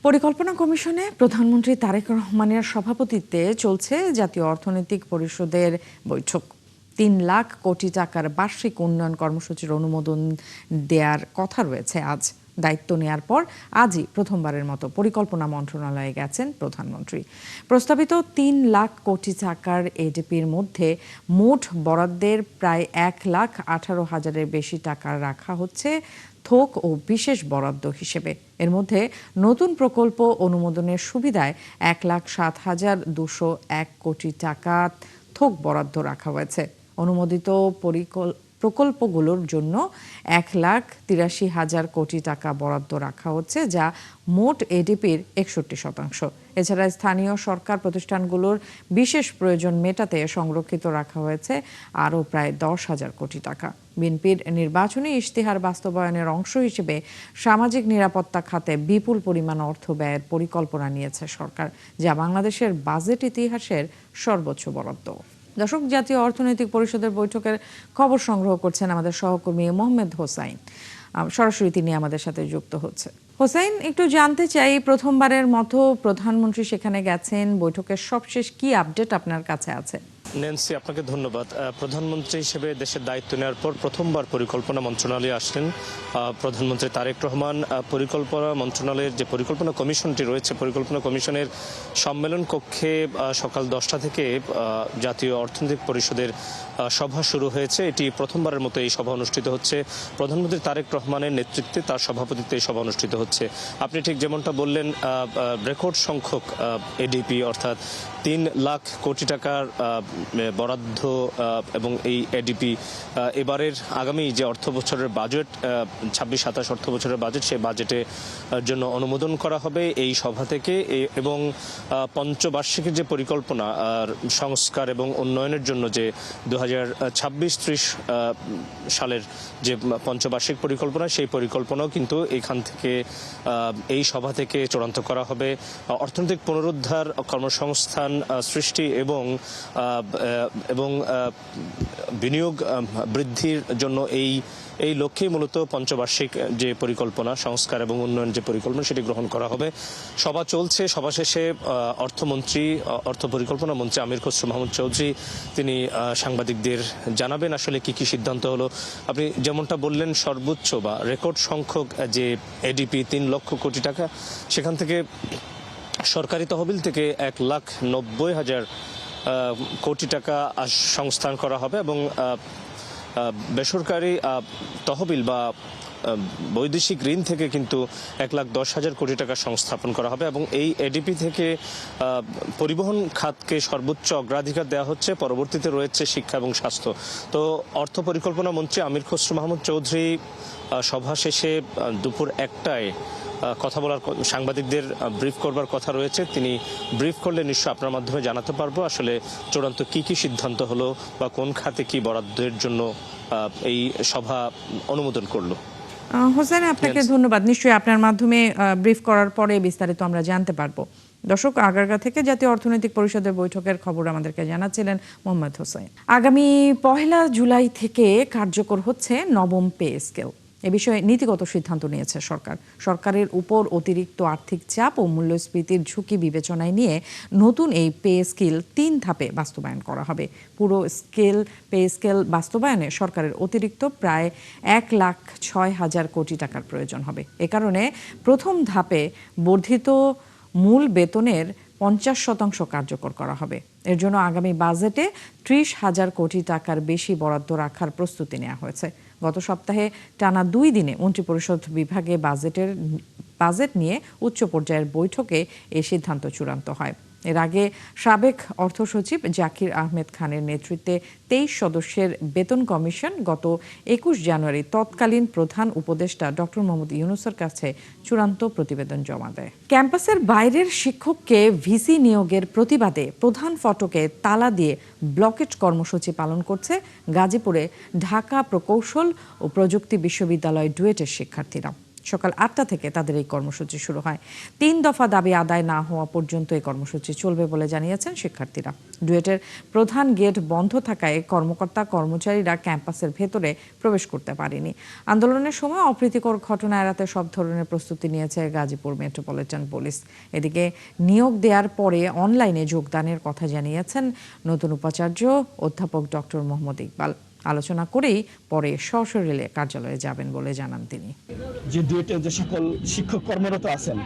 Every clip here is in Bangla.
পরিকল্পনা কমিশনে প্রধানমন্ত্রী তারেক রহমানের সভাপতিত্বে চলছে জাতীয় অর্থনৈতিক পরিষদের বৈঠক। ৩ লাখ কোটি টাকার বার্ষিক উন্নয়ন কর্মসূচির অনুমোদন দেওয়ার কথা রয়েছে আজ। দায়িত্ব নেয়ার পর আজই প্রথমবারের মতো পরিকল্পনা মন্ত্রণালয়ে গেছেন প্রধানমন্ত্রী। প্রস্তাবিত ৩ লাখ কোটি টাকার এডিপির মধ্যে মোট বরাদ্দের প্রায় ১,১৮,০০০-এর বেশি টাকা রাখা হচ্ছে থোক ও বিশেষ বরাদ্দ হিসেবে। এর মধ্যে নতুন প্রকল্প অনুমোদনের সুবিধায় ১,০৭,২০১ কোটি টাকা থোক বরাদ্দ রাখা হয়েছে। অনুমোদিত প্রকল্পগুলোর জন্য ১,৮৩,০০০ কোটি টাকা বরাদ্দ রাখা হচ্ছে, যা মোট এডিপির ৬১%। এছাড়া স্থানীয় সরকার প্রতিষ্ঠানগুলোর বিশেষ প্রয়োজন মেটাতে সংরক্ষিত রাখা হয়েছে আরও প্রায় ১০,০০০ কোটি টাকা। বিএনপির নির্বাচনী ইশতেহার বাস্তবায়নের অংশ হিসেবে সামাজিক নিরাপত্তা খাতে বিপুল পরিমাণ অর্থ ব্যয়ের পরিকল্পনা নিয়েছে সরকার, যা বাংলাদেশের বাজেট ইতিহাসের সর্বোচ্চ বরাদ্দ। দর্শক, জাতীয় অর্থনৈতিক পরিষদের বৈঠকের খবর সংগ্রহ করছেন আমাদের সহকর্মী মোহাম্মদ হোসাইন। সরাসরি তিনি আমাদের সাথে যুক্ত হচ্ছে। হোসাইন, একটু জানতে চাই, প্রথমবারের মতো প্রধানমন্ত্রী সেখানে গেছেন, বৈঠকের সবশেষ কি আপডেট আপনার কাছে আছে? ন্যান্সি, আপনাকে ধন্যবাদ। প্রধানমন্ত্রী হিসেবে দেশের দায়িত্ব নেওয়ার পর প্রথমবার পরিকল্পনা মন্ত্রণালয়ে আসলেন প্রধানমন্ত্রী তারেক রহমান। পরিকল্পনা মন্ত্রণালয়ের যে পরিকল্পনা কমিশনটি রয়েছে, পরিকল্পনা কমিশনের সম্মেলন কক্ষে সকাল 10টা থেকে জাতীয় অর্থনৈতিক পরিষদের সভা শুরু হয়েছে। এটি প্রথমবারের মতো এই সভা অনুষ্ঠিত হচ্ছে। প্রধানমন্ত্রী তারেক রহমানের নেতৃত্বে, তার সভাপতিত্বে এই সভা অনুষ্ঠিত হচ্ছে। আপনি ঠিক যেমনটা বললেন, রেকর্ড সংখ্যক এডিপি অর্থাৎ ৩ লাখ কোটি টাকার বরাদ্দ এবং এই এডিপি এবারের আগামী যে অর্থ বছরের বাজেট ২৬-২৭ অর্থ বছরের বাজেট, সেই বাজেটের জন্য অনুমোদন করা হবে এই সভা থেকে। এবং পঞ্চবার্ষিকীর যে পরিকল্পনা সংস্কার এবং উন্নয়নের জন্য যে ২০২৬-৩০ সালের যে পঞ্চবার্ষিক পরিকল্পনা, সেই পরিকল্পনাও কিন্তু এখান থেকে এই সভা থেকে চূড়ান্ত করা হবে। অর্থনৈতিক পুনরুদ্ধার, কর্মসংস্থান সৃষ্টি এবং বিনিয়োগ বৃদ্ধির জন্য এই লক্ষ্যেই মূলত পঞ্চবার্ষিক যে পরিকল্পনা, সংস্কার এবং উন্নয়ন যে পরিকল্পনা, সেটি গ্রহণ করা হবে। সভা চলছে। সভা শেষে অর্থ পরিকল্পনা মন্ত্রী আমির খসরু মাহমুদ চৌধুরী তিনি সাংবাদিকদের জানাবেন আসলে কি সিদ্ধান্ত হলো। আপনি যেমনটা বললেন, সর্বোচ্চ বা রেকর্ড সংখ্যক যে এডিপি ৩ লক্ষ কোটি টাকা, সেখান থেকে সরকারি তহবিল থেকে ১,৯০,০০০ কোটি টাকা সংস্থান করা হবে এবং বেসরকারি তহবিল বা বৈদেশিক ঋণ থেকে কিন্তু ১,১০,০০০ কোটি টাকা সংস্থাপন করা হবে এবং এই এডিপি থেকে পরিবহন খাতকে সর্বোচ্চ অগ্রাধিকার দেওয়া হচ্ছে। পরবর্তীতে রয়েছে শিক্ষা এবং স্বাস্থ্য। তো অর্থ পরিকল্পনা মন্ত্রী আমির খসরু মাহমুদ চৌধুরী সভা শেষে দুপুর ১টায় কথা বলার, সাংবাদিকদের ব্রিফ করবার কথা রয়েছে। তিনি ব্রিফ করলে নিশ্চয় আপনার মাধ্যমে জানাতে পারবো আসলে চূড়ান্ত কি সিদ্ধান্ত হলো বা কোন খাতে কি বরাদ্দের জন্য এই সভা অনুমোদন করলো। হোসেন, আপনাকে ধন্যবাদ। নিশ্চয়ই আপনার মাধ্যমে ব্রিফ করার পরে বিস্তারিত আমরা জানতে পারবো। দর্শক, আগারগাঁ থেকে জাতীয় অর্থনৈতিক পরিষদের বৈঠকের খবর আমাদেরকে জানাচ্ছিলেন মোহাম্মদ হোসেন। আগামী ১ জুলাই থেকে কার্যকর হচ্ছে নবম পে স্কেল। এ বিষয়ে নীতিগত সিদ্ধান্ত নিয়েছে সরকার। সরকারের উপর অতিরিক্ত আর্থিক চাপ ও মূল্যস্ফীতির ঝুঁকি বিবেচনায় নিয়ে নতুন এই পে স্কেল ৩ ধাপে বাস্তবায়ন করা হবে। পুরো পে স্কেল বাস্তবায়নে সরকারের অতিরিক্ত প্রায় ১,০৬,০০০ কোটি টাকার প্রয়োজন হবে। এ কারণে প্রথম ধাপে বর্ধিত মূল বেতনের ৫০% কার্যকর করা হবে। এর জন্য আগামী বাজেটে ৩০,০০০ কোটি টাকার বেশি বরাদ্দ রাখার প্রস্তুতি নেওয়া হয়েছে। গত সপ্তাহে টানা ২ দিনে মন্ত্রিপরিষদ বিভাগে বাজেট নিয়ে উচ্চ পর্যায়ের বৈঠকে এই সিদ্ধান্ত চূড়ান্ত হয়। এর আগে সাবেক অর্থ সচিব জাকির আহমেদ খানের নেতৃত্বে ২৩ সদস্যের বেতন কমিশন গত ২১ জানুয়ারি তৎকালীন প্রধান উপদেষ্টা ডক্টর মোহাম্মদ ইউনূসের কাছে চূড়ান্ত প্রতিবেদন জমা দেয়। ক্যাম্পাসের বাইরের শিক্ষককে ভিসি নিয়োগের প্রতিবাদে প্রধান ফটকে তালা দিয়ে ব্লকেট কর্মসূচি পালন করছে গাজীপুরে ঢাকা প্রকৌশল ও প্রযুক্তি বিশ্ববিদ্যালয় ডুয়েটের শিক্ষার্থীরা। সকাল 8টা থেকে তাদের এই কর্মসূচি শুরু হয়। 3 দফা দাবি আদায় না হওয়া পর্যন্ত এই কর্মসূচি চলবে বলে জানিয়েছেন শিক্ষার্থীরা। ডুয়েটের প্রধান গেট বন্ধ থাকায় কর্মকর্তা কর্মচারীরা ক্যাম্পাসের ভেতরে প্রবেশ করতে পারেনি। আন্দোলনের সময় অপ্রীতিকর ঘটনা এড়াতে সব ধরনের প্রস্তুতি নিয়েছে গাজীপুর মেট্রোপলিটন পুলিশ। এদিকে নিয়োগ দেওয়ার পরে অনলাইনে যোগদানের কথা জানিয়েছেন নতুন উপাচার্য অধ্যাপক ডক্টর মোহাম্মদ ইকবাল। আলোচনা করেই পরে সশরীরে কার্যালয়ে যাবেন বলে জানান তিনি। যে ডুয়েটের যে সকল শিক্ষক কর্মরত আছেন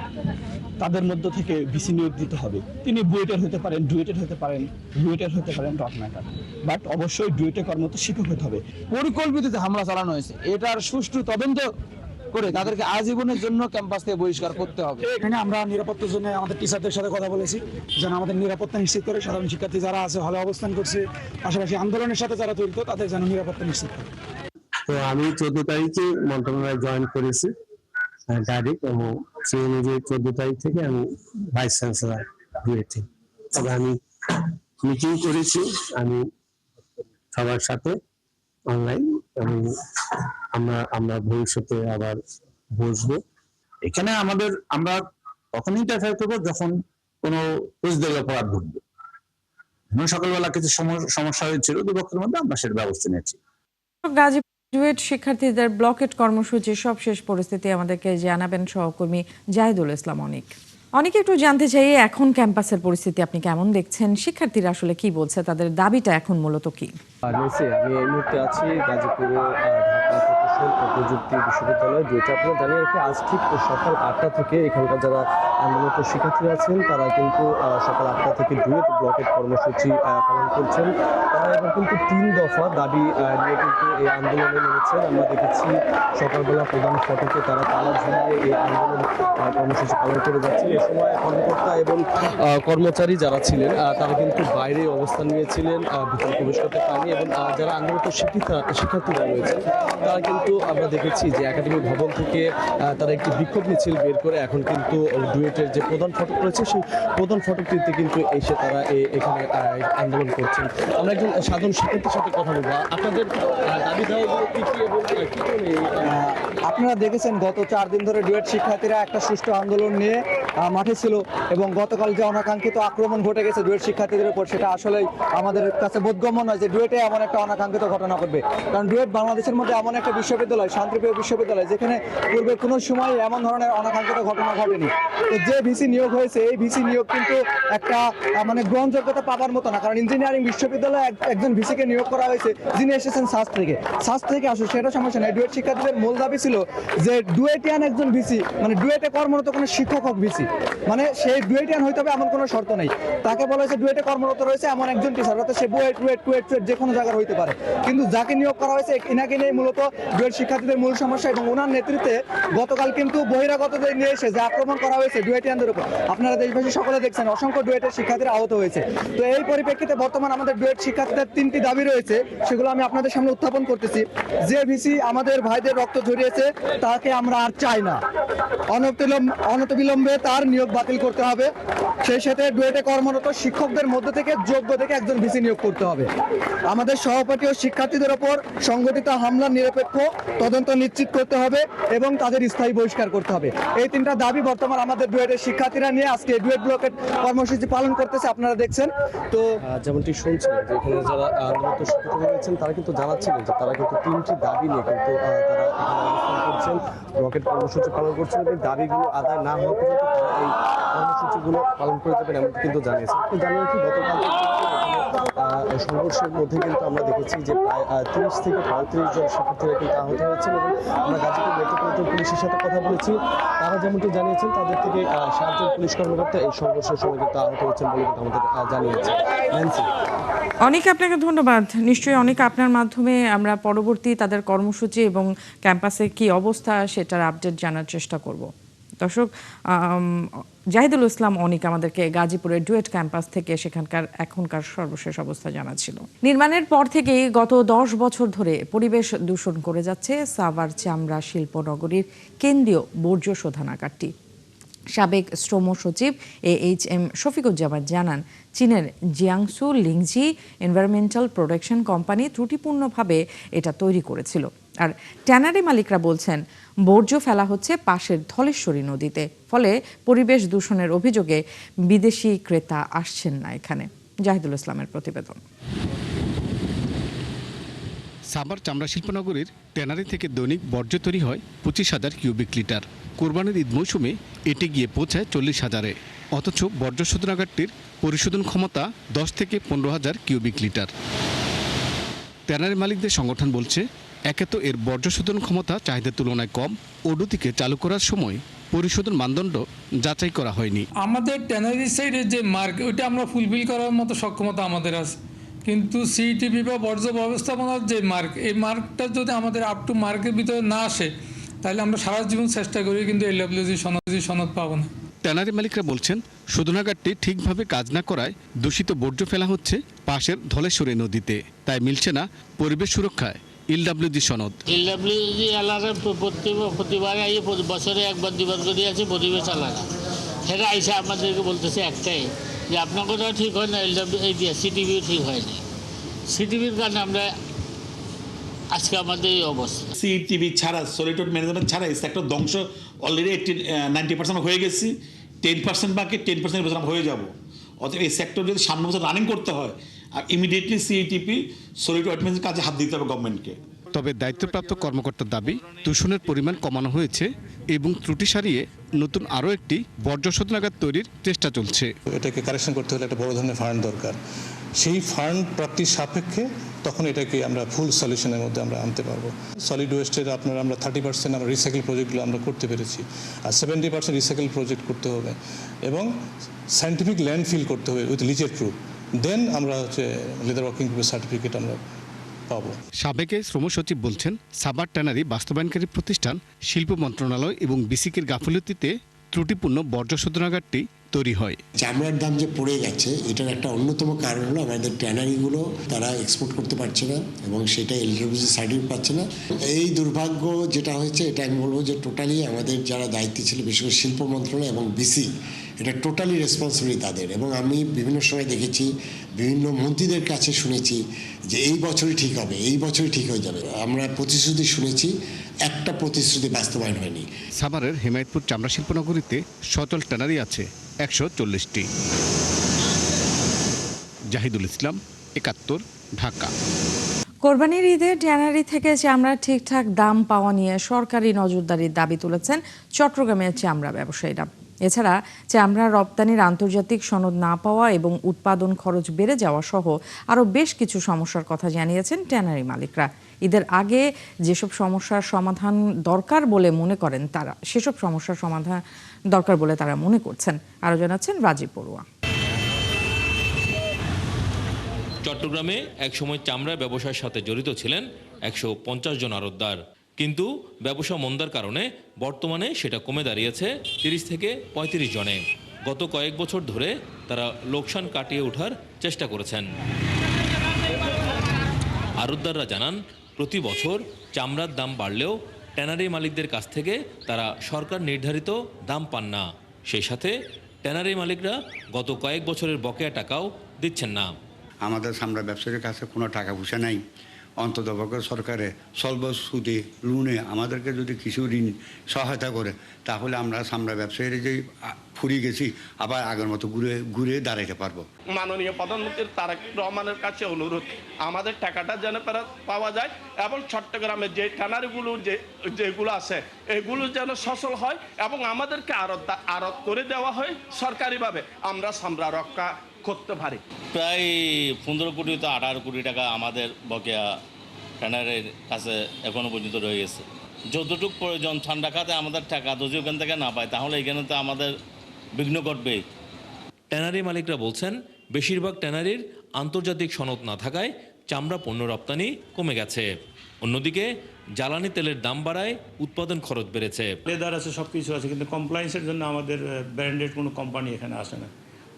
তাদের মধ্য থেকে ভিসি নিয়োগ দিতে হবে। তিনি বুয়েটের হতে পারেন, ডুয়েটের হতে পারেন, রুয়েটের হতে পারেন, ডট ম্যাটার, বাট অবশ্যই ডুয়েটে কর্মরত শিক্ষক হতে হবে। পরিকল্পিত হামলা চালানো হয়েছে, এটার সুষ্ঠু তদন্ত করে তাদেরকে আজীবনের জন্য ক্যাম্পাস থেকে বহিষ্কার করতে হবে। এখানে আমরা নিরাপত্তার জন্য আমাদের টিচারদের সাথে কথা বলেছি, যেন আমাদের নিরাপত্তা নিশ্চিত করে। সাধারণ শিক্ষার্থী যারা আছে হলে অবস্থান করছে, পাশাপাশি আন্দোলনের সাথে যারা জড়িত তাদের যেন নিরাপত্তা নিশ্চিত করে। তো আমি 14 তারিখে মন্ত্রণালয়ে জয়েন করেছি ডাইরেক্ট, এবং সেই অনুযায়ী 14 তারিখ থেকে আমি ভাইস চ্যান্সেলর হয়েছি। তবে আমি মিটিং করেছি আমি সবার সাথে অনলাইন, এবং আমরা ভবিষ্যতে আবার বসবো। এখানে আমরা তখনই ইন্টারফেয়ার করবো যখন কোনো ফৌজদারি অপরাধ ঘটবে। সকালবেলা কিছু সমস্যা হয়েছিল দুপক্ষের মধ্যে, আমরা সেটা ব্যবস্থা নিয়েছি। গাজীপুর ডুয়েট শিক্ষার্থীদের ব্লকেট কর্মসূচির সবশেষ পরিস্থিতি আমাদেরকে জানাবেন সহকর্মী জাহিদুল ইসলাম অনিক। অনেকে একটু জানতে চাই এখন ক্যাম্পাসের পরিস্থিতি আপনি কেমন দেখছেন, শিক্ষার্থীরা আসলে কি বলছে, তাদের দাবিটা এখন মূলত কি? আমি এই মুহূর্তে আছি গাজীপুরে ঢাকা প্রকৌশল ও প্রযুক্তি বিশ্ববিদ্যালয় ডুয়েটে। আপনারা জানিয়ে রাখি, আজ ঠিক সকাল 8টা থেকে এখানকার যারা আন্দোলনরত শিক্ষার্থীরা আছেন তারা কিন্তু সকাল 8টা থেকে ডুয়েট ব্লকের কর্মসূচি পালন করছেন। তারা এবার কিন্তু 3 দফা দাবি নিয়ে কিন্তু এই আন্দোলনে নেমেছেন। আমরা দেখেছি সকালবেলা প্রধান ফটকে তারা তালা ঝুলিয়ে এই আন্দোলন কর্মসূচি পালন করে যাচ্ছেন। এ সময় কর্মকর্তা এবং কর্মচারী যারা ছিলেন তারা কিন্তু বাইরে অবস্থান নিয়েছিলেন, ভিতরে প্রবেশ করতে পারেনি। এবং যারা আন্দোলনরত শিক্ষার্থীরা রয়েছেন তারা কিন্তু আমরা দেখেছি যে একাডেমি ভবন থেকে তারা একটি বিক্ষোভ মিছিল বের করে এখন কিন্তু ডুয়েটের যে প্রধান ফটক রয়েছে সেই প্রধান ফটকটিতে কিন্তু এসে তারা এখানে আন্দোলন করছেন। আমরা একজন সাধারণ শিক্ষার্থীর সাথে কথা বলবো। আপনাদের দাবি দাওয়াগুলো কি কি এবং কি করে? আপনারা দেখেছেন গত 4 দিন ধরে ডুয়েট শিক্ষার্থীরা একটা সুষ্ঠু আন্দোলন নিয়ে মাঠে ছিল, এবং গতকাল যে অনাকাঙ্ক্ষিত আক্রমণ ঘটে গেছে ডুয়েট শিক্ষার্থীদের উপর, সেটা আসলেই আমাদের কাছে বোধগম্য নয় যে ডুয়েটে এমন একটা অনাকাঙ্ক্ষিত ঘটনা ঘটবে। কারণ ডুয়েট বাংলাদেশের মধ্যে এমন একটা বিশ্ববিদ্যালয়, শান্তিপ্রিয় বিশ্ববিদ্যালয়, যেখানে পূর্বে কোনো সময় এমন ধরনের অনাকাঙ্ক্ষিত ঘটনা ঘটেনি। তো যে ভিসি নিয়োগ হয়েছে এই ভিসি নিয়োগ কিন্তু একটা গ্রহণযোগ্যতা পাবার মতো না। কারণ ইঞ্জিনিয়ারিং বিশ্ববিদ্যালয়ে একজন ভিসিকে নিয়োগ করা হয়েছে যিনি এসেছেন সাস থেকে আসুন, সেটা সমস্যা নেই। ডুয়েট শিক্ষার্থীদের মূল দাবি ছিল যে ডুয়েটিয়ান একজন ভিসি, মানে ডুয়েটে কর্মরত কোনো শিক্ষক হোক ভিসি, মানে সেই ডুয়েটিয়ান হইতে হবে এমন কোনো শর্ত নেই। তাকে বলা হয়েছে ডুয়েটে কর্মরত রয়েছে এমন একজন টিচার, অর্থাৎ সে কুয়েট যে কোনো জায়গায় হইতে পারে। কিন্তু যাকে নিয়োগ করা হয়েছে এনাকে নিয়ে মূলত ডুয়েট শিক্ষার্থীদের মূল সমস্যা, এবং ওনার নেতৃত্বে গতকাল কিন্তু বহিরাগতদের নিয়ে এসে যে আক্রমণ করা হয়েছে ডুয়েটিয়ানদের উপর, আপনারা দেশবাসী সকলে দেখছেন অসংখ্য ডুয়েটের শিক্ষার্থীরা আহত হয়েছে। তো এই পরিপ্রেক্ষিতে বর্তমান আমাদের ডুয়েট শিক্ষার্থীদের 3টি দাবি রয়েছে, সেগুলো আমি আপনাদের সামনে উত্থাপন করতেছি। যে ভিসি আমাদের ভাইদের রক্ত ঝরিয়েছে তাকে আমরা আর চাই না, অনতিবিলম্বে তার নিয়োগ বাতিল করতে হবে। সেই সাথে ডুয়েটে কর্মরত শিক্ষকদের মধ্যে থেকে যোগ্য থেকে একজন ভিসি নিয়োগ করতে হবে। আমাদের সহপাঠী ও শিক্ষার্থীদের ওপর সংগঠিত হামলার নিরপেক্ষ তদন্ত নিশ্চিত করতে হবে এবং তাদের স্থায়ী বহিষ্কার করতে হবে। এই 3টা দাবি বর্তমান আমাদের ডুয়েটের শিক্ষার্থীরা নিয়ে আজকে ডুয়েট ব্লকের কর্মসূচি পালন করতেছে, আপনারা দেখছেন। তো যেমনটি শুনছিলেন যে এখানে যারা আন্দোলনরত শিক্ষার্থীরা রয়েছেন তারা কিন্তু জানাচ্ছিলেন যে তারা কিন্তু 3টি দাবি নিয়ে কিন্তু তারা এখানে অবস্থান করছেন, ব্লকের কর্মসূচি পালন করছেন। এই দাবিগুলো আদায় না হওয়া পর্যন্ত তারা এই কর্মসূচিগুলো পালন করে যাবেন এমন কিন্তু জানিয়েছেন। তো জানিয়ে কি গতকাল সংঘর্ষের মধ্যে কিন্তু আমরা দেখেছি যে প্রায় 30 থেকে 35 জন শিক্ষার্থীরা কিন্তু আহত হয়েছেন, এবং আমরা গাজীপুর মেট্রোপলিটন পুলিশের সাথে কথা বলেছি। তারা যেমনটি জানিয়েছেন তাদের থেকে 7 জন পুলিশ কর্মকর্তা এই সংঘর্ষের সময় কিন্তু আহত হয়েছেন বলে কিন্তু আমাদের জানিয়েছে। অনেক আপনাকে ধন্যবাদ। নিশ্চয়ই অনেক আপনার মাধ্যমে আমরা পরবর্তী তাদের কর্মসূচি এবং ক্যাম্পাসে কি অবস্থা সেটার আপডেট জানার চেষ্টা করব। দর্শক, জাহিদুল ইসলাম অনিক আমাদেরকে গাজীপুরের ডুয়েট ক্যাম্পাস থেকে সেখানকার এখনকার সর্বশেষ অবস্থা জানাচ্ছিল। নির্মাণের পর থেকেই গত 10 বছর ধরে পরিবেশ দূষণ করে যাচ্ছে সাভার চামড়া শিল্পনগরীর কেন্দ্রীয় বর্জ্য শোধনাগারটি। সাবেক শ্রম সচিব AHM শফিকুজ্জামান জানান, চীনের Jiangsu Lingzhi environmental protection company ত্রুটিপূর্ণভাবে এটা তৈরি করেছিল। আর ট্যানারি মালিকরা বলছেন বর্জ্য ফেলা হচ্ছে পাশের ধলেশ্বরী নদীতে, ফলে পরিবেশ দূষণের অভিযোগে বিদেশি ক্রেতা আসছেন না এখানে। জাহিদুল ইসলামের প্রতিবেদন। সাভার চামড়া শিল্পনগরীর ট্যানারি থেকে দৈনিক বর্জ্য তৈরি হয় 25,000 কিউবিক লিটার। কোরবানির ঈদ মৌসুমে এটি গিয়ে পৌঁছায় 40,000-এ। অথচ বর্জ্য শোধনাগারটির পরিশোধন ক্ষমতা 10 থেকে 15,000 কিউবিক লিটার। ট্যানারি মালিকদের সংগঠন বলছে, একে তো এর বর্জ্য শোধন ক্ষমতা চাহিদার তুলনায় কম, অন্যদিকে চালু করার সময় পরিশোধন মানদণ্ড যাচাই করা হয়নি। আমাদের ট্যানারি সাইডের যে মার্ক, ওইটা আমরা ফুলফিল করার মতো সক্ষমতা আমাদের আছে, কিন্তু সিইটিপি বা বর্জ্য ব্যবস্থাপনার যে মার্ক, এই মার্কটা যদি আমাদের আপ টু মার্কের ভিতরে না আসে, তাহলে আমরা সারা জীবন চেষ্টা করি কিন্তু এলডব্লিউজি সনদ পাবো না। ট্যানারি মালিকরা বলছেন, শোধনাগারটি ঠিকভাবে কাজ না করায় দূষিত বর্জ্য ফেলা হচ্ছে পাশের ধলেশ্বরী নদীতে। তাই মিলছে না পরিবেশ সুরক্ষায় এলডব্লিউজি সনদ। এলডব্লিউজি এলাকার প্রতিবারে বছরে একবার দুবার করে আছে পরিবেশ এলাকা, সেটা আইসা আমাদেরকে বলতেছে একটাই যে আপনার কোথাও ঠিক হয় না, সিটিভিও ঠিক হয়নি। সিটিভির কারণে আমরা আজকে আমাদের এই অবস্থা। সিটিভি ছাড়া, সলিড ম্যানেজমেন্ট ছাড়া এই সেক্টর ধ্বংস অলরেডি 90% হয়ে গেছি, 10% বাকি, 10% আমরা হয়ে যাব। অতএব এই সেক্টর যদি সামনে বছর রানিং করতে হয়, আর ইমিডিয়েটলি সিইটিপি সলিড ম্যানেজমেন্টের কাজে হাত দিতে হবে গভর্নমেন্টকে। তবে দায়িত্বপ্রাপ্ত কর্মকর্তার দাবি, দূষণের পরিমাণ কমানো হয়েছে এবং ত্রুটি সারিয়ে নতুন আরও একটি বর্জ্য শোধনাগার তৈরির চেষ্টা চলছে। এটাকে কারেকশন করতে হলে একটা বড় ধরনের ফান্ড দরকার। সেই ফান্ড প্রাপ্তির সাপেক্ষে তখন এটাকে আমরা ফুল সলিউশনের মধ্যে আমরা আনতে পারবো। সলিড ওয়েস্টের আমরা 30% আমরা রিসাইকেল প্রজেক্টগুলো আমরা করতে পেরেছি, আর 70% রিসাইকেল প্রজেক্ট করতে হবে এবং সায়েন্টিফিক ল্যান্ডফিল করতে হবে উইথ লিচের প্রুফ। দেন আমরা লেদার ওয়ার্কিং গ্রুপের সার্টিফিকেট আমরা পাবো। সাবেক শ্রম সচিব বলছেন, সাভার ট্যানারি বাস্তবায়নকারী প্রতিষ্ঠান শিল্প মন্ত্রণালয় এবং বিসিকের গাফিলতিতে ত্রুটিপূর্ণ বর্জ্য শোধনাগারটি তৈরি হয়। চামড়ার দাম যে পড়ে গেছে, এটার একটা অন্যতম কারণ হলো আমাদের ট্যানারিগুলো তারা এক্সপোর্ট করতে পারছে না এবং সেটা এলডব্লিউজি সার্টিফিকেট পাচ্ছে না। এই দুর্ভাগ্য যেটা হয়েছে, এটা আমি বলবো যে টোটালি আমাদের যারা দায়িত্বে ছিল, বিশেষ করে শিল্প মন্ত্রণালয় এবং বিসি, এটা টোটালি রেসপন্সিবিলিটি তাদের। এবং আমি বিভিন্ন সময় দেখেছি, বিভিন্ন মন্ত্রীদের কাছে শুনেছি যে এই বছরই ঠিক হবে, এই বছরই ঠিক হয়ে যাবে। আমরা প্রতিশ্রুতি শুনেছি, একটা প্রতিশ্রুতি বাস্তবায়ন হয়নি। সাভারের হেমায়েতপুর চামড়া শিল্পনগরীতে সচল ট্যানারি আছে 140টি। জাহিদুল ইসলাম, 71, ঢাকা। কোরবানির ঈদে ট্যানারি থেকে চামড়ার ঠিকঠাক দাম পাওয়া নিয়ে সরকারি নজরদারির দাবি তুলেছেন চট্টগ্রামের চামড়া ব্যবসায়ীরা। এছাড়া চামড়া রপ্তানির আন্তর্জাতিক সনদ না পাওয়া এবং উৎপাদন খরচ বেড়ে যাওয়া সহ আরও বেশ কিছু সমস্যার কথা জানিয়েছেন ট্যানারি মালিকরা। ঈদের আগে যেসব সমস্যার সমাধান দরকার বলে মনে করেন তারা, সেসব সমস্যার সমাধান দরকার বলে তারা মনে করছেন। আরও জানাচ্ছেন রাজীব বড়ুয়া। চট্টগ্রামে একসময় চামড়া ব্যবসার সাথে জড়িত ছিলেন 150 জন আড়তদার, কিন্তু ব্যবসা মন্দার কারণে বর্তমানে সেটা কমে দাঁড়িয়েছে 30 থেকে 35 জনে। গত কয়েক বছর ধরে তারা লোকসান কাটিয়ে ওঠার চেষ্টা করেছেন। আড়তদাররা জানান, প্রতি বছর চামড়ার দাম বাড়লেও ট্যানারি মালিকদের কাছ থেকে তারা সরকার নির্ধারিত দাম পান না। সেই সাথে ট্যানারি মালিকরা গত কয়েক বছরের বকেয়া টাকাও দিচ্ছেন না। আমাদের চামড়া ব্যবসায়ীর কাছে কোনো টাকা পয়সা নাই, অন্ততপক্ষে সরকারে স্বল্প সুদে লোনে আমাদেরকে যদি কিছু ঋণ সহায়তা করে, তাহলে আমরা চামড়া ব্যবসায়ীরা যে ফুরিয়ে গেছি আবার আগের মতো ঘুরে দাঁড়াইতে পারবো। মাননীয় প্রধানমন্ত্রী তারেক রহমানের কাছে অনুরোধ, আমাদের টাকাটা যেন পাওয়া যায় এবং চট্টগ্রামের যে ট্যানারিগুলো যেগুলো আছে এগুলো যেন সচল হয় এবং আমাদেরকে আড়ত করে দেওয়া হয় সরকারিভাবে, আমরা চামড়া রক্ষা করতে পারি। প্রায় 15 কোটি তো 18 কোটি টাকা আমাদের বকেয়া ট্যানারের কাছে এখনো পর্যন্ত রয়ে গেছে। যতটুকু প্রয়োজন ঠান্ডা খাতে আমাদের টাকা যদি ওখান থেকে না পায়, তাহলে এখানে তো আমাদের বিঘ্ন ঘটবেই। ট্যানারি মালিকরা বলছেন, বেশিরভাগ ট্যানারির আন্তর্জাতিক সনদ না থাকায় চামড়া পণ্য রপ্তানি কমে গেছে। অন্যদিকে জ্বালানি তেলের দাম বাড়ায় উৎপাদন খরচ বেড়েছে। লেদার আছে, সব কিছু আছে, কিন্তু কমপ্লায়েন্সের জন্য আমাদের ব্র্যান্ডেড কোনো কোম্পানি এখানে আসে না।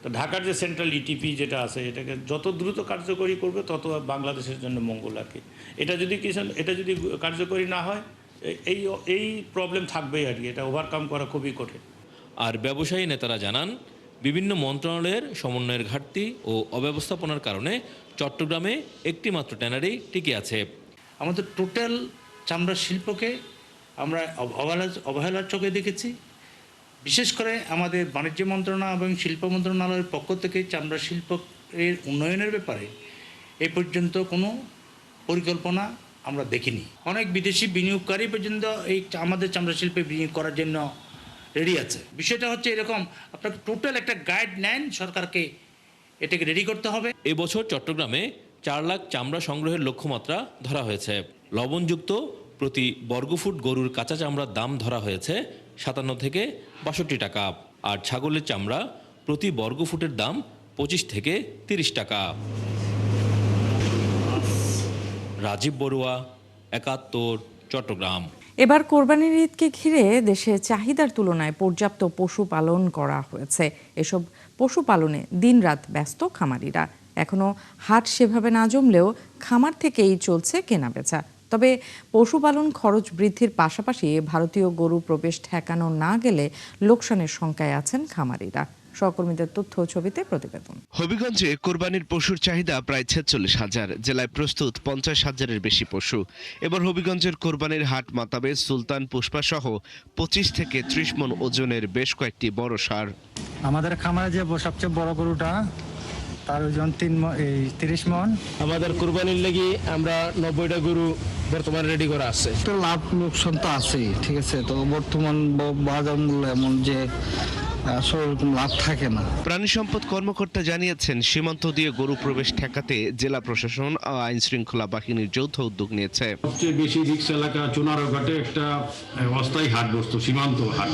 তো ঢাকার যে সেন্ট্রাল ইটিপি যেটা আছে, এটাকে যত দ্রুত কার্যকরী করবে তত বাংলাদেশের জন্য মঙ্গল আর কি। এটা যদি কার্যকরী না হয়, এই প্রবলেম থাকবেই আর কি। এটা ওভারকাম করা খুবই কঠিন। আর ব্যবসায়ী নেতারা জানান, বিভিন্ন মন্ত্রণালয়ের সমন্বয়ের ঘাটতি ও অব্যবস্থাপনার কারণে চট্টগ্রামে একটি মাত্র ট্যানারি টিকে আছে। আমাদের টোটাল চামড়া শিল্পকে আমরা অবহেলার চোখে দেখেছি। বিশেষ করে আমাদের বাণিজ্য মন্ত্রণালয় এবং শিল্প মন্ত্রণালয়ের পক্ষ থেকে চামড়া শিল্পের উন্নয়নের ব্যাপারে এ পর্যন্ত কোনো পরিকল্পনা আমরা দেখিনি। অনেক বিদেশি বিনিয়োগকারী পর্যন্ত এই আমাদের চামড়া শিল্পে বিনিয়োগ করার জন্য রেডি আছে। বিষয়টা হচ্ছে এরকম, আপনাকে টোটাল একটা গাইড নেন, সরকারকে এটাকে রেডি করতে হবে। এবছর চট্টগ্রামে 4 লাখ চামড়া সংগ্রহের লক্ষ্যমাত্রা ধরা হয়েছে। লবণযুক্ত প্রতি বর্গফুট গরুর কাঁচা চামড়ার দাম ধরা হয়েছে 57 থেকে 62 টাকা, আর ছাগলের চামড়া প্রতি বর্গফুটের দাম 25 থেকে 30 টাকা। রাজীব বড়ুয়া, 71, চট্টগ্রাম। এবার কোরবানির ঈদকে ঘিরে দেশে চাহিদার তুলনায় পর্যাপ্ত পশুপালন করা হয়েছে। এসব পশুপালনে দিনরাত ব্যস্ত খামারিরা। এখনো হাট সেভাবে না জমলেও খামার থেকেই চলছে কেনাবেচা। তবে পশুপালন খরচ বৃদ্ধির পাশাপাশি ভারতীয় গরু প্রবেশ ঠেকানো না গেলে লোকসানের শঙ্কায় আছেন খামারিরা। সহকর্মীদের তথ্য ছবিতে প্রতিবেদন। হবিগঞ্জে কোরবানির পশুর চাহিদা প্রায় 46,000, জেলায় প্রস্তুত 50,000-এর বেশি পশু। এবার হবিগঞ্জের কোরবানির হাট মাতাবে সুলতান, পুষ্পা সহ 25 থেকে 30 মণ ওজনের বেশ কয়েকটি বড় ষাঁড়। আমাদের খামারে যে সবচেয়ে বড় গরুটা তার ওজন 30 মণ। আমাদের কোরবানির লাগি আমরা 90টা গরু বর্তমানে রেডি করা আছে। তো লাভ লোকসান তো আছেই, ঠিক আছে। তো বর্তমান বাজার মূল্য এমন যে লাভ থাকে না। প্রাণী সম্পদ কর্মকর্তা জানিয়েছেন, সীমান্ত দিয়ে গরু প্রবেশ ঠেকাতে জেলা প্রশাসন ও আইন শৃঙ্খলা বাহিনীর যৌথ উদ্যোগ নিয়েছে। সবচেয়ে বেশি রিস্ক এলাকা চুনারঘাটে একটা অস্থায়ী হাট বসত, সীমান্ত হাট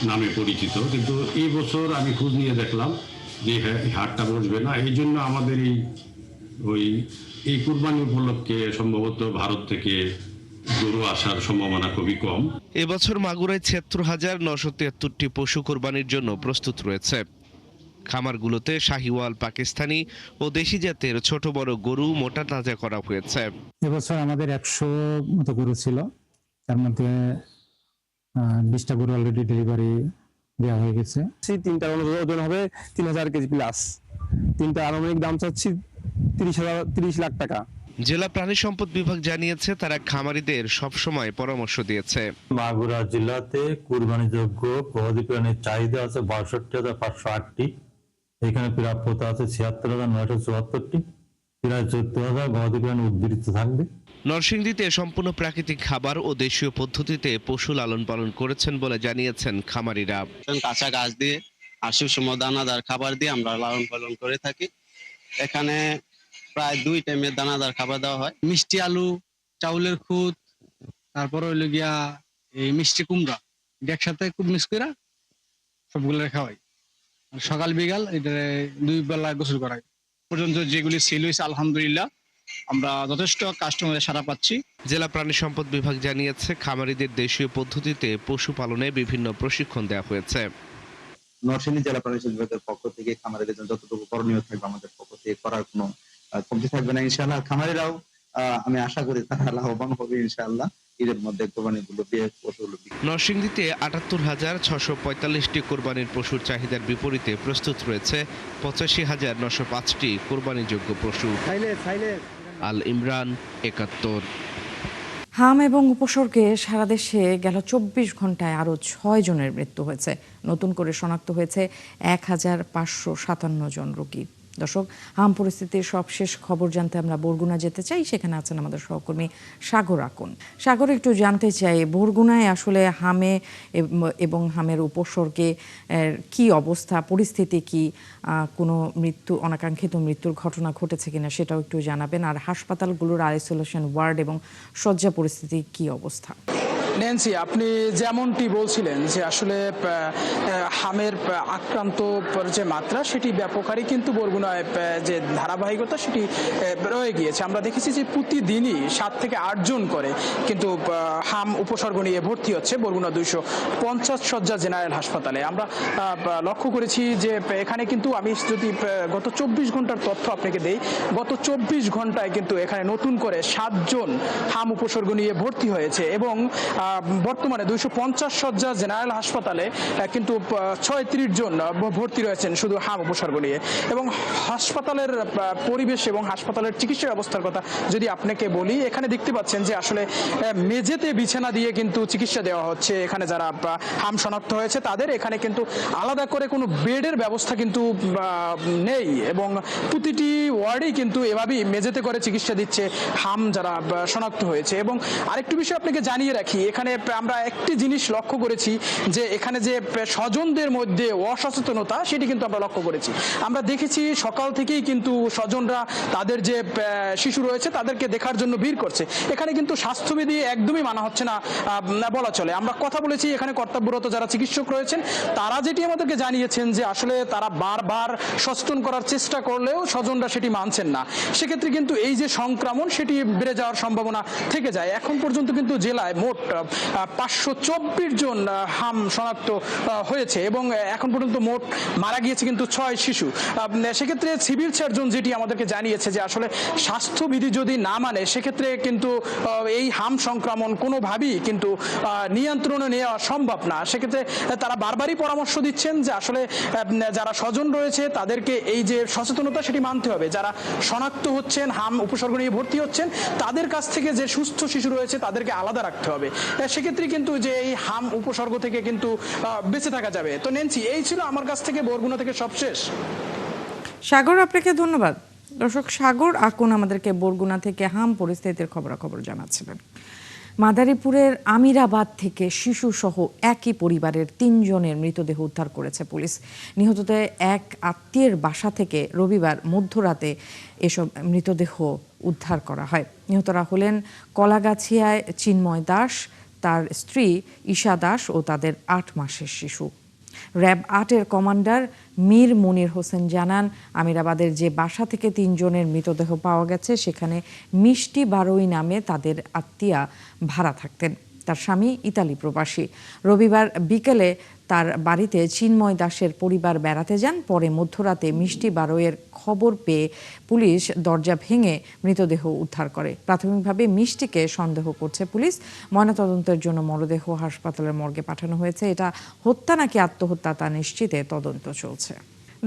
নামে পরিচিত, কিন্তু এই বছর আমি খোঁজ নিয়ে দেখলাম যে হাটটা বসবে না। এই জন্য আমাদের এই কুরবানি উপলক্ষে সম্ভবত ভারত থেকে গরু আসার সম্ভাবনা খুবই কম। এবছর মাগুরায় 76,973টি পশু কোরবানির জন্য প্রস্তুত রয়েছে। খামারগুলোতে শাহিওয়াল, পাকিস্তানি ও দেশি জাতের ছোট বড় গরু মোটা তাজা করা হয়েছে। এবছর আমাদের 100 মতো গরু ছিল, তার মধ্যে 20টা গরু অলরেডি ডেলিভারি দেওয়া হয়ে গেছে। সেই 3টার ওজন হবে 3000 কেজি প্লাস। 3টা আনুমানিক দাম চাচ্ছি 30 লাখ টাকা। জেলা প্রাণী সম্পদ বিভাগ জানিয়েছে, তারা খামারিদের সবসময় পরামর্শ দিয়েছে। মাগুরা জেলাতে কুরবানিযোগ্য গবাদি প্রাণীর চাহিদা আছে 62,508টি। এখানে প্রাপ্যতা আছে 76,974টি। প্রায় 14,000 গবাদি প্রাণী উদ্বৃত্ত থাকবে। নরসিংদীতে সম্পূর্ণ প্রাকৃতিক খাবার ও দেশীয় পদ্ধতিতে পশু লালন পালন করেছেন বলে জানিয়েছেন খামারিরা। কাঁচা ঘাস দিয়ে আশু সময় দানাদার খাবার দিয়ে আমরা লালন পালন করে থাকি। এখানে প্রায় 2 টাইমের দানাদার খাবার দেওয়া হয়। মিষ্টি আলু, চাউলের খুদ, তারপর হইলো গিয়া এই মিষ্টি কুমড়া, একসাথে খুব মিক্স করে সবগুলো খাওয়াই। সকাল বিকাল এটা 2 বেলা গোসল করাই। পর্যন্ত যেগুলি সেল হয়েছে আলহামদুলিল্লাহ আমরা যথেষ্ট কাস্টমারের সাড়া পাচ্ছি। জেলা প্রাণী সম্পদ বিভাগ জানিয়েছে, খামারিদের দেশীয় পদ্ধতিতে পশু পালনে বিভিন্ন প্রশিক্ষণ দেওয়া হয়েছে। নরসিংদী জেলা প্রাণী সম্পদ বিভাগের পক্ষ থেকে খামারিদের জন্য যতটুকু করণীয় থাকবে আমাদের পক্ষ থেকে করার কোনো কমতি থাকবে না ইনশাআল্লাহ। খামারিরাও আমি আশা করি তারা লাভবান হবে ইনশাআল্লাহ ঈদের মধ্যে কোরবানিগুলো দিয়ে পশুগুলো। নরসিংদীতে 78,645টি কোরবানির পশুর চাহিদার বিপরীতে প্রস্তুত রয়েছে 85,905টি কোরবানিযোগ্য পশু। আল ইমরান, 71। হাম এবং উপসর্গে সারা দেশে গেল 24 ঘন্টায় আরও 6 জনের মৃত্যু হয়েছে। নতুন করে শনাক্ত হয়েছে 1,557 জন রোগী। দর্শক, হাম পরিস্থিতির সবশেষ খবর জানতে আমরা বরগুনা যেতে চাই। সেখানে আছেন আমাদের সহকর্মী সাগর আকুন। সাগর, একটু জানতে চাই বরগুনায় আসলে হামে এবং হামের উপসর্গে কি অবস্থা, পরিস্থিতি কি, কোনো অনাকাঙ্ক্ষিত মৃত্যুর ঘটনা ঘটেছে কিনা সেটাও একটু জানাবেন। আর হাসপাতালগুলোর আইসোলেশন ওয়ার্ড এবং শয্যা পরিস্থিতি কি অবস্থা? ন্যান্সি, আপনি যেমনটি বলছিলেন যে আসলে হামের আক্রান্ত যে মাত্রা সেটি ব্যাপক হারে কিন্তু বরগুনায় যে ধারাবাহিকতা সেটি রয়ে গিয়েছে। আমরা দেখেছি যে প্রতিদিনই 7 থেকে 8 জন করে কিন্তু হাম উপসর্গ নিয়ে ভর্তি হচ্ছে বরগুনা 250 শয্যা জেনারেল হাসপাতালে। আমরা লক্ষ্য করেছি যে এখানে কিন্তু আমি যদি গত 24 ঘন্টার তথ্য আপনাকে দেই, গত 24 ঘন্টায় কিন্তু এখানে নতুন করে 7 জন হাম উপসর্গ নিয়ে ভর্তি হয়েছে এবং বর্তমানে 250 শয্যা জেনারেল হাসপাতালে কিন্তু 36 জন ভর্তি রয়েছেন শুধু হাম উপসর্গ নিয়ে। এবং হাসপাতালের পরিবেশ এবং হাসপাতালের চিকিৎসা ব্যবস্থার কথা যদি আপনাকে বলি, এখানে দেখতে পাচ্ছেন যে আসলে মেঝেতে বিছানা দিয়ে কিন্তু চিকিৎসা দেওয়া হচ্ছে। এখানে যারা হাম শনাক্ত হয়েছে তাদের এখানে কিন্তু আলাদা করে কোনো বেডের ব্যবস্থা কিন্তু নেই, এবং প্রতিটি ওয়ার্ডেই কিন্তু এভাবেই মেঝেতে করে চিকিৎসা দিচ্ছে হাম যারা শনাক্ত হয়েছে। এবং আরেকটু বিষয় আপনাকে জানিয়ে রাখি, এখানে আমরা একটি জিনিস লক্ষ্য করেছি যে এখানে যে স্বজনদের মধ্যে অসচেতনতা সেটি কিন্তু আমরা লক্ষ্য করেছি। আমরা দেখেছি সকাল থেকেই কিন্তু স্বজনরা তাদের যে শিশু রয়েছে তাদেরকে দেখার জন্য ভিড় করছে। এখানে কিন্তু স্বাস্থ্যবিধি একদমই মানা হচ্ছে না বলা চলে। আমরা কথা বলেছি এখানে কর্তব্যরত যারা চিকিৎসক রয়েছেন, তারা যেটি আমাদেরকে জানিয়েছেন যে আসলে তারা বারবার সচেতন করার চেষ্টা করলেও স্বজনরা সেটি মানছেন না। সেক্ষেত্রে কিন্তু এই যে সংক্রমণ সেটি বেড়ে যাওয়ার সম্ভাবনা থেকে যায়। এখন পর্যন্ত কিন্তু জেলায় মোট 524 জন হাম শনাক্ত হয়েছে এবং এখন পর্যন্ত মোট মারা গিয়েছে কিন্তু 6 শিশু। সেক্ষেত্রে সিভিল সার্জন যেটি আমাদেরকে জানিয়েছে যে আসলে স্বাস্থ্যবিধি যদি না মানে সেক্ষেত্রে কিন্তু এই হাম সংক্রমণ কোনোভাবেই কিন্তু নিয়ন্ত্রণে নেওয়া সম্ভব না। সেক্ষেত্রে তারা বারবারই পরামর্শ দিচ্ছেন যে আসলে যারা স্বজন রয়েছে তাদেরকে এই যে সচেতনতা সেটি মানতে হবে। যারা শনাক্ত হচ্ছেন, হাম উপসর্গ নিয়ে ভর্তি হচ্ছেন, তাদের কাছ থেকে যে সুস্থ শিশু রয়েছে তাদেরকে আলাদা রাখতে হবে। সেক্ষেত্রে কিন্তু যে এই হাম উপসর্গ থেকে কিন্তু বেঁচে থাকা যাবে। তো নেন্সি, এই ছিল আমার কাছ থেকে বরগুনা থেকে সবশেষ। সাগর, আপনাকে ধন্যবাদ। দর্শক, সাগর আকুন আমাদেরকে বরগুনা থেকে হাম পরিস্থিতির খবরাখবর জানাচ্ছিলেন। মাদারীপুরের আমিরাবাদ থেকে শিশু সহ একই পরিবারের 3 জনের মৃতদেহ উদ্ধার করেছে পুলিশ। নিহতদের এক আত্মীয়ের বাসা থেকে রবিবার মধ্যরাতে এসব মৃতদেহ উদ্ধার করা হয়। নিহতরা হলেন কলাগাছিয়ায় চিন্ময় দাস, তার স্ত্রী ঈশা দাস ও তাদের 8 মাসের শিশু। র্যাব 8-এর কমান্ডার মীর মনির হোসেন জানান, আমিরাবাদের যে বাসা থেকে 3 জনের মৃতদেহ পাওয়া গেছে সেখানে মিষ্টি বারোই নামে তাদের আত্মীয়া ভাড়া থাকতেন। তার স্বামী ইতালি প্রবাসী। রবিবার বিকেলে তার বাড়িতে চিন্ময় দাসের পরিবার বেড়াতে যান। পরে মধ্যরাতে মিষ্টি বারোয়ের খবর পেয়ে পুলিশ দরজা ভেঙে মৃতদেহ উদ্ধার করে। প্রাথমিকভাবে মিষ্টিকে সন্দেহ করছে পুলিশ। ময়নাতদন্তের জন্য মরদেহ হাসপাতালের মর্গে পাঠানো হয়েছে। এটা হত্যা নাকি আত্মহত্যা তা নিশ্চিতে তদন্ত চলছে।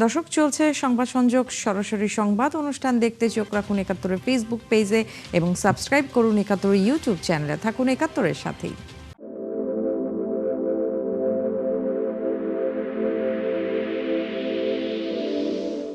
দর্শক, চলছে সংবাদ সংযোগ, সরাসরি সংবাদ অনুষ্ঠান দেখতে চোখ রাখুন ৭১-এর ফেসবুক পেজে এবং সাবস্ক্রাইব করুন ৭১ ইউটিউব চ্যানেলে। থাকুন ৭১-এর সাথেই।